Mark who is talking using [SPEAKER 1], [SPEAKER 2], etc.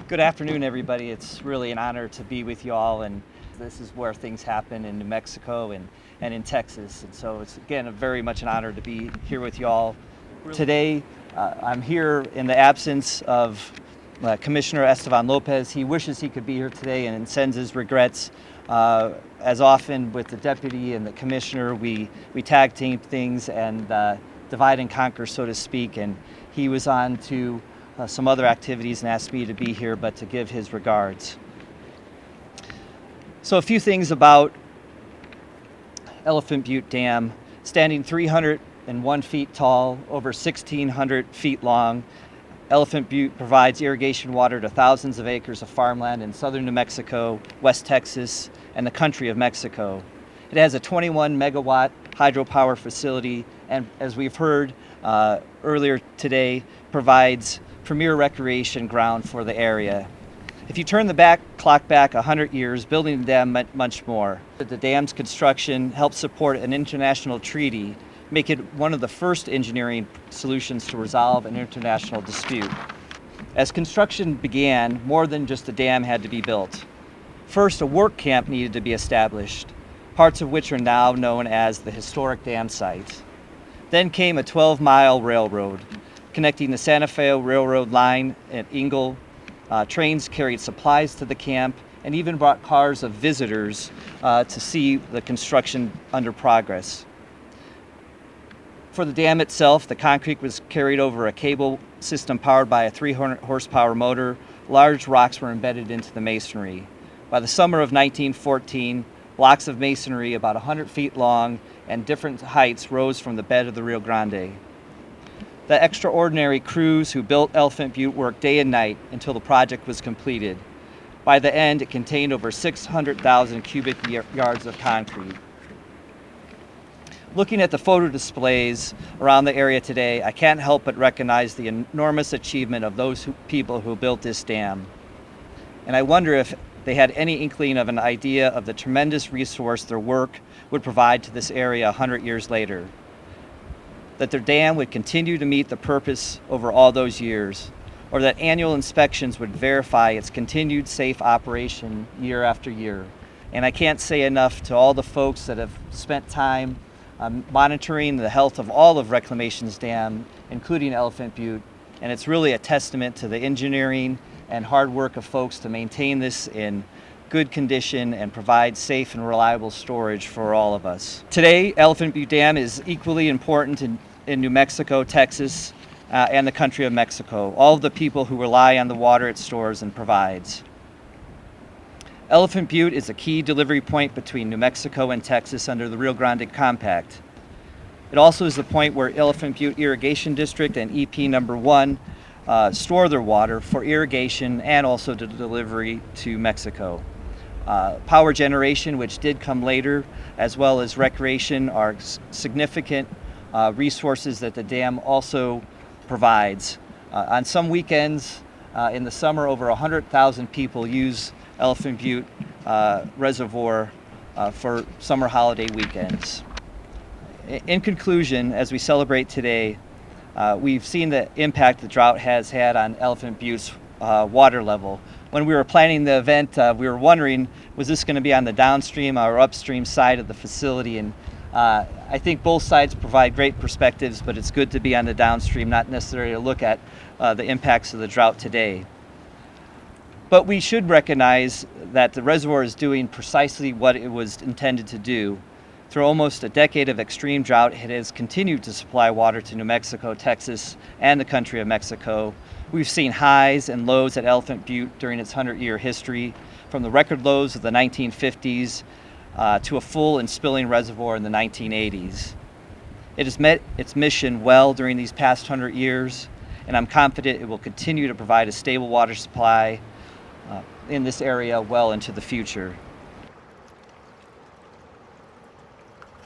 [SPEAKER 1] Good afternoon, everybody. It's really an honor to be with you all, and this is where things happen in New Mexico and in Texas. And so it's, again, very much an honor to be here with you all. Today, I'm here in the absence of Commissioner Esteban Lopez. He wishes he could be here today and sends his regrets. As often with the deputy and the commissioner, we tag team things and divide and conquer, so to speak, and he was on to some other activities and asked me to be here, but to give his regards. So a few things about Elephant Butte Dam. Standing 301 feet tall, over 1,600 feet long, Elephant Butte provides irrigation water to thousands of acres of farmland in southern New Mexico, West Texas, and the country of Mexico. It has a 21 megawatt hydropower facility, and as we've heard earlier today, provides premier recreation ground for the area. If you turn the clock back 100 years, building the dam meant much more. The dam's construction helped support an international treaty, make it one of the first engineering solutions to resolve an international dispute. As construction began, more than just a dam had to be built. First, a work camp needed to be established, parts of which are now known as the historic dam site. Then came a 12-mile railroad, connecting the Santa Fe Railroad line at Ingle. Trains carried supplies to the camp and even brought cars of visitors to see the construction under progress. For the dam itself, the concrete was carried over a cable system powered by a 300 horsepower motor. Large rocks were embedded into the masonry. By the summer of 1914, blocks of masonry about 100 feet long and different heights rose from the bed of the Rio Grande. The extraordinary crews who built Elephant Butte worked day and night until the project was completed. By the end, it contained over 600,000 cubic yards of concrete. Looking at the photo displays around the area today, I can't help but recognize the enormous achievement of those people who built this dam. And I wonder if they had any inkling of an idea of the tremendous resource their work would provide to this area 100 years later. That their dam would continue to meet the purpose over all those years, or that annual inspections would verify its continued safe operation year after year. And I can't say enough to all the folks that have spent time monitoring the health of all of Reclamation's dam, including Elephant Butte, and it's really a testament to the engineering and hard work of folks to maintain this in good condition and provide safe and reliable storage for all of us. Today, Elephant Butte Dam is equally important in New Mexico, Texas, and the country of Mexico, all of the people who rely on the water it stores and provides. Elephant Butte is a key delivery point between New Mexico and Texas under the Rio Grande Compact. It also is the point where Elephant Butte Irrigation District and EP number 1 store their water for irrigation and also to delivery to Mexico. Power generation, which did come later, as well as recreation, are significant resources that the dam also provides. On some weekends in the summer, over 100,000 people use Elephant Butte Reservoir for summer holiday weekends. In conclusion, as we celebrate today, we've seen the impact the drought has had on Elephant Butte's water level. When we were planning the event, we were wondering, was this going to be on the downstream or upstream side of the facility? And I think both sides provide great perspectives, but it's good to be on the downstream, not necessarily to look at the impacts of the drought today. But we should recognize that the reservoir is doing precisely what it was intended to do. Through almost a decade of extreme drought, it has continued to supply water to New Mexico, Texas, and the country of Mexico. We've seen highs and lows at Elephant Butte during its 100-year history, from the record lows of the 1950s to a full and spilling reservoir in the 1980s. It has met its mission well during these past 100 years, and I'm confident it will continue to provide a stable water supply in this area well into the future.